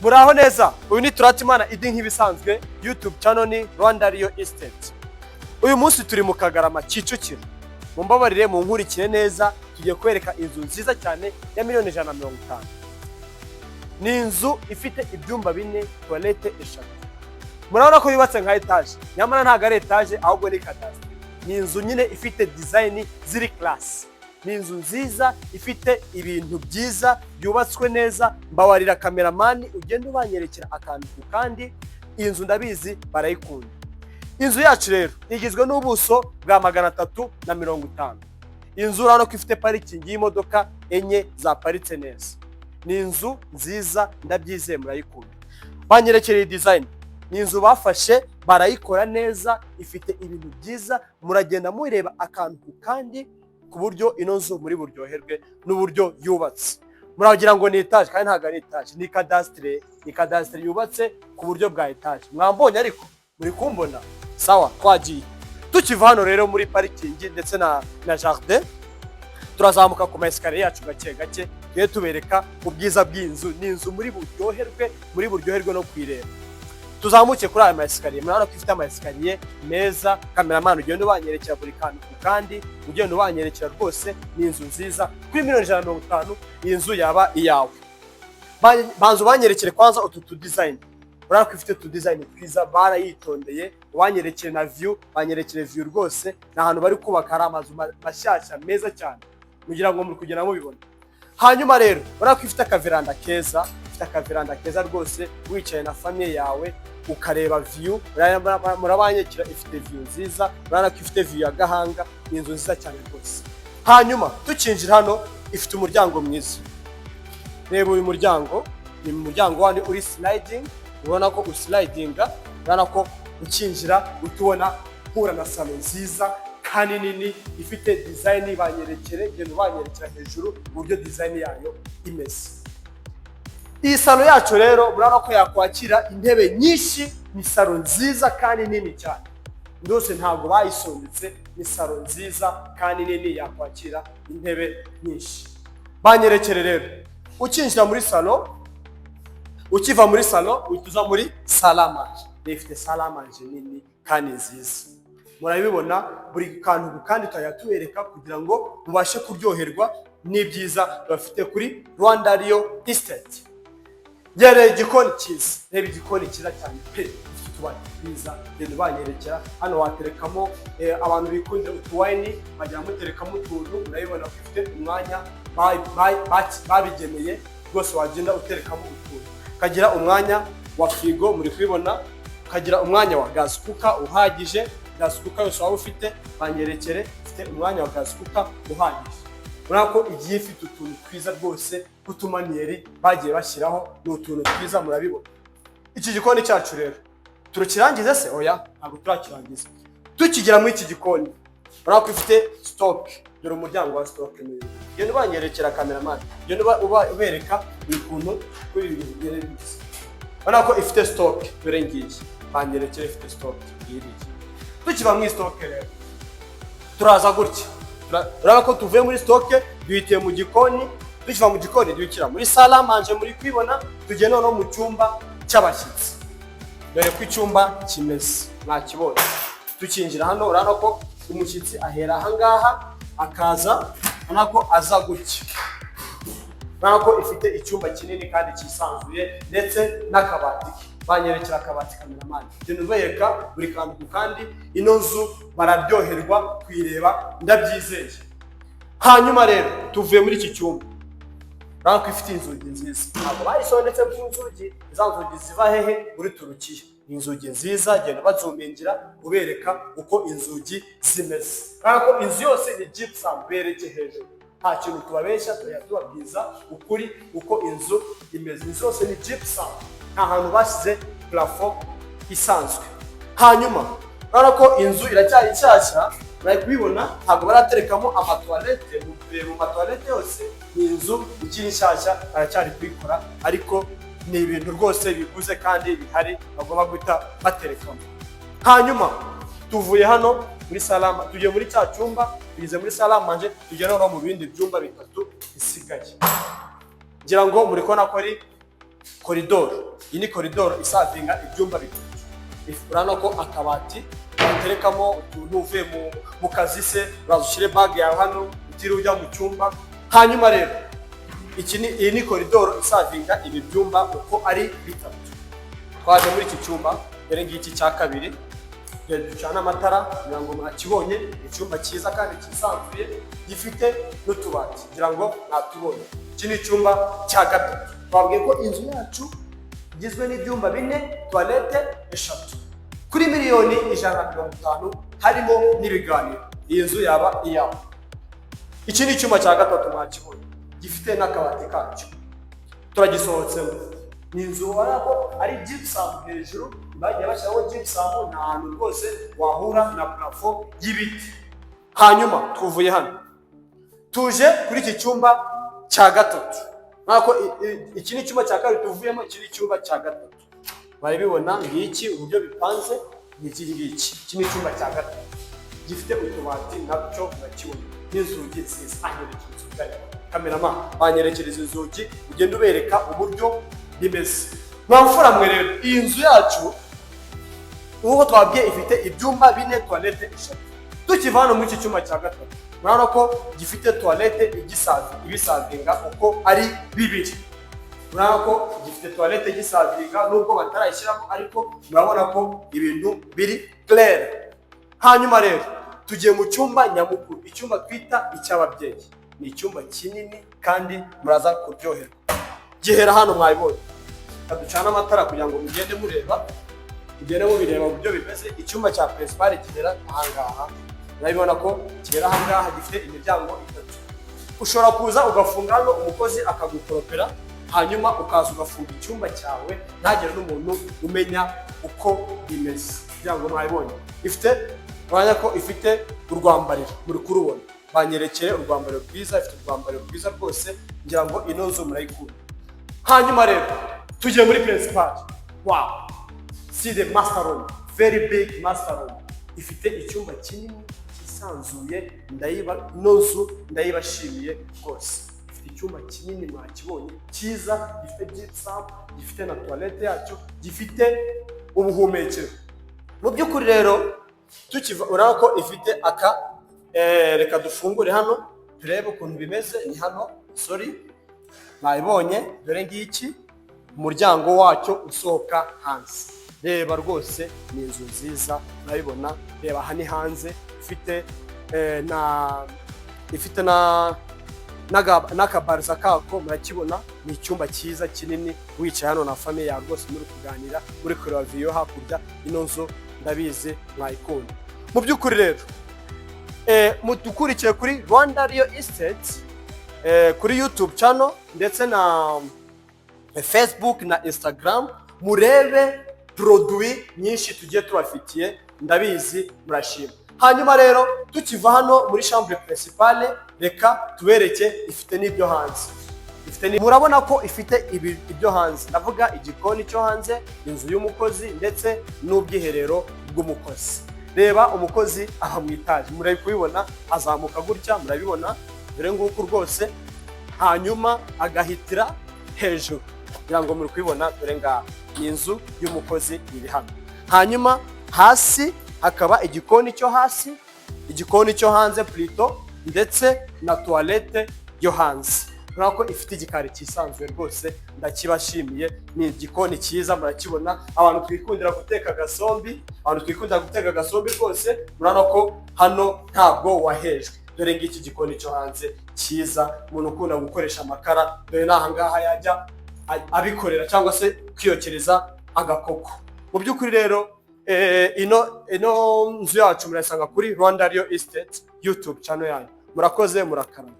Muraho neza, uyu ni Turatimana Idi nk'ibisanzwe, YouTube channel ni Rwanda Real Estate. Uyu munsi turi mu Kagarama Kicukiro. Mumbabarire mu nkurikire neza, tugiye kwereka inzu nziza cyane ya miliyoni 150. Ni inzu ifite ibyumba 4, toilette 3. Murabona ko yubatse nka etage, nyamara ntago ari etage ahubwo ni cadastre. Ni inzu nyine ifite design ziri class. Ni inzu nziza ifite ibintu byiza yubatswe neza. Mbawarira cameraman ugenda ubanyerekera akantu kandi inzu ndabizi barayikunda. Inzu yacu rero igizwe n'ubuso bwa 350. Inzu urano ko ifite parking y'imodoka enye za paritse neza. Ni inzu nziza ndabyizeye murayikunda. Banyerekera design. Ni inzu bafashe barayikora neza, ifite ibintu byiza, muragenda mureba akantu kandi ku buryo ino nzu muri buryoherwe n'uburyo yubatse. Muragira ngo ni etage kandi ntago ari etage, ni cadastre yubatse ku buryo bwa etage. Mwambonye ariko muri kumbona sawa twagiye. Tukiva hano rero muri parking ndetse na jardin, turazamuka ku escalier yacu gake gake tuye tubereka ubwiza bw'inzu. Ni inzu muri buryoherwe no kwireba. Tuzamuke kuri aya escalier, murabona ko ifite escalier meza. Cameraman ugenda ubanyerekera buri kantu kandi ugenda ubanyerekera rwose. Ni inzu nziza kuri miliyoni 150. Iyi nzu yaba iyawe. Banzu banyerekere kwanza utu design. Urabona ko ifite tu design twiza, barayitondeye. Wanyerekere na view, banyerekere view rwose. Na ahantu bari kubaka ari amazu mashyashya meza cyane, mugira ngo muri kugenda mubibona. Hanyuma rero urabona ko ifite akaveranda keza, akaveranda keza rwose, wicaye na famille yawe ukareba view. Murabanyekira ifite view nziza, urabona ko ifite view ya Gahanga. Ni inzu nziza cyane rwose. Hanyuma tukinjira hano ifite umuryango mwiza. Reba uyu muryango, ni umuryango wandi uri sliding. Ubona ko uslidinga, urabona ko ukinjira utubona hura na salon nziza kandi nini ifite design. Banyerekere genda banyerekera hejuru uburyo design yayo imeze. Iyi salon yacu rero murabona ko yakwakira intebe nyinshi. Ni salon nziza kandi nini cyane, ndose ntago bayisondetse. Ni salon nziza kandi nini yakwakira intebe nyinshi. Banyerekere rero ukinjira muri salon, ukiva muri salon utuza muri salle à manger. Ifite salle à manger nini kandi nziza, murabibona buri kantu kandi tuyatubereka kugira ngo mubashe kuryoherwa n'ibyiza bafite kuri Rwanda Real Estate. Yere igikoni cyiza, reba igikoni cyiza cyane pe, utubati twiza. Genda banyerekera hano waterekamo abantu bikundira utuwine, bajya muterekamo utuntu. Urabibona ko ifite umwanya babigeneye rwose, wagenda uterekamo utuntu. Kagira umwanya wa frigo, muri kwibona. Kagira umwanya wa gas cooker uhagije, gas cooker yose waba ufite banyerekere ifite umwanya wa gas cooker uhagije. Urako igiye ifite utuntu twiza rwose kutumanieri bagiye bashyiraho, ni utuntu twiza murabibona. Iki gikoni cyacu rero turukirangize se? Oya, ntabwo turakirangiza. Tukigera muri iki gikoni urako ifite stock. Dore umuryango wa stock n'ibindi. Genda banyerekera cameraman, genda ubereka ukuntu kuri ibi bigere bise. Urabona ko ifite stock, dore ngiye banyerekera ifite stock iri. Tukiva muri stock rero turaza gutya. Urabona ko tuvuye muri stock duhitiye mu gikoni. Tukiva mu gikoni duhitira muri salle à manger, muri kwibona. Tugenda no mu cyumba cy'abashyitsi, dore ko icyumba kimeze nakibonye. Tukinjira hano urabona ko umushyitsi ahera aha ngaha akaza, urabona ko aza gutya. Urabona ko ifite icyumba kinini kandi cyisanzuye ndetse n'akabati. Banyerekera akabati cameraman, genda ubereka buri kantu kandi ino nzu bararyoherwa kwireba ndabyizeye. Hanyuma rero tuvuye muri iki cyumba, urabona ko ifite inzugi nziza, ntabwo bayisondetse mu nzugi. Iza nzugi ziva hehe? Muri Turukiya. Inzugi nziza, genda bazumingira ubereka uko inzugi zimeze. Urabona ko inzu yose ni gypsum, bereke hejuru. Nta kintu tubabeshya, tubabwiza ukuri uko inzu imeze. Inzu yose ni gypsum, nta hantu bashyize plafond isanzwe. Hanyuma urabona ko inzu iracyari nshyashya, bari kubibona ntabwo baraterekamo amatoilette. Mu matoilette yose ni inzu ikiri nshyashya, baracyari kuyikora, ariko ni ibintu rwose biguze kandi bihari bagomba guhita baterekamo. Hanyuma tuvuye hano muri salama, tugiye muri cya cyumba, tugeze muri salle à manger, tugera no mu bindi byumba bitatu bisigaye. Ngira ngo muri kona ko ari koridoro. iyi ni koridoro isavinga ibyumba bitatu. Urabona ko akabati baterekamo utuntu uvuye mu kazi se, uraza ushyire bage yawe hano utiriwe ujya mu cyumba. Hanyuma rero iyi ni koridoro isavinga ibi byumba uko ari bitatu. Twaje muri iki cyumba dore ngiki cya kabiri, ducana amatara kugira ngo mwakibonye. Icyumba cyiza kandi kisanzuye gifite n'utubati kugira ngo natubonye. Iki ni icyumba cya gatatu. Twabwiye ko inzu yacu igizwe n'ibyumba 4, toilette 3 kuri miliyoni 150 harimo n'ibiganiro. Iyi nzu yaba iyawe. Iki ni icyumba cya gatatu mwakibonye gifite n'akabati kacyo. Turagisohotsemo. Ni inzu warako ari gypsum hejuru, bagiye bashyiraho gypsum, nta hantu rwose wahura na plafond y'ibiti. Hanyuma tuvuye hano tuje kuri iki cyumba cya gatatu. Nako iki ni icyumba cya kabiri tuvuyemo, iki ni icyumba cya gatatu. Barabibona ngiki uburyo bipanze, ngiki ngiki. Iki ni icyumba cya gatatu gifite utubati nacyo nakibona n'inzugi nziza. Kameraman banyerekereza inzugi ugenda ubereka uburyo bimeze. Mwamfura mwe rero, iyi nzu yacu uko twabwiye ifite ibyumba 4, toilette 3. Tukiva hano muri iki cyumba cya gatatu, murabona ko gifite toilette ibisavinga uko ari bibiri. Murabona ko gifite toilette igisavinga nubwo batarayishyiramo, ariko murabona ko ibintu biri clair. Hanyuma rero tugiye mu cyumba nyamukuru, icyumba twita icy'ababyeyi. Ni icyumba kinini kandi muraza kuryoherwa. Gihera hano mwabibonye. Kaducana amatara kugira ngo mugende mureba, mugende mubireba uburyo bimeze. Icyumba cya principal gihera ahangaha. Murabibona ko gihera ahangaha gifite imiryango 3. Ushobora kuza ugafunga hano, umukozi akagukoropera, hanyuma ukaza ugafunga icyumba cyawe ntagire n'umuntu umenya uko bimeze. Kugira ngo mwabibonye. Urabona ko ifite urwambariro, muri kurubona. Banyerekeye urwambariro rwiza, ifite urwambariro rwiza rwose, ngira ngo ino nzu murayikunda. Hanyuma rero tugiye muri principal. Wow, see the master room, very big master room. Ifite icyumba kinini kisanzuye, ino nzu ndayibashimiye rwose. Ifite icyumba kinini mwakibonye cyiza, gifite gypsum, gifite na toilette yacyo, gifite ubuhumekero. Mu by'ukuri rero tukiva urabona ko ifite reka dufungure hano turebe ukuntu bimeze. Ni hano, sorry, mwabibonye dore ngiki umuryango wacyo usohoka hanze. Reba rwose ni inzu nziza, murabibona. Reba aha ni hanze, ifite n'akabarza kako, murakibona. Ni icyumba cyiza kinini, wicaye hano na famille yawe rwose muri kuganira, muri kureba video hakurya. Ino nzu ndabizi mwayikunda. Mu by'ukuri rero mudukurikiye kuri Rwanda Real Estate kuri YouTube channel ndetse na Facebook na Instagram, murebe produit nyinshi tugiye tubafitiye, ndabizi murashima. Hanyuma rero tukiva hano muri chambre principale, reka tubereke ifite n'ibyo hanze. Murabona ko ifite ibyo hanze, ndavuga igikoni cyo hanze, inzu y'umukozi ndetse n'ubwiherero bw'umukozi. Reba umukozi aha mu itaje, muri kubibona azamuka gutya, murabibona dore nguko rwose. Hanyuma agahitira hejuru, kugira ngo muri kubibona dore ngaha ni inzu y'umukozi iri hano. Hanyuma hasi hakaba igikoni cyo hasi, igikoni cyo hanze plutôt, ndetse na toilette yo hanze. Urabona ko ifite igikari cyisanzuye rwose, ndakibashimiye. Ni igikoni cyiza, murakibona. Abantu twikundira guteka gasombi, rwose murabona ko hano ntabwo wahejwe. Dore ngiki igikoni cyo hanze cyiza, umuntu ukunda gukoresha amakara, dore n'ahangaha yajya abikorera cyangwa se kwiyokereza agakoko. Mu by'ukuri rero ino nzu yacu murasanga kuri Rwanda Real Estate YouTube channel yanyu. Murakoze, murakarama.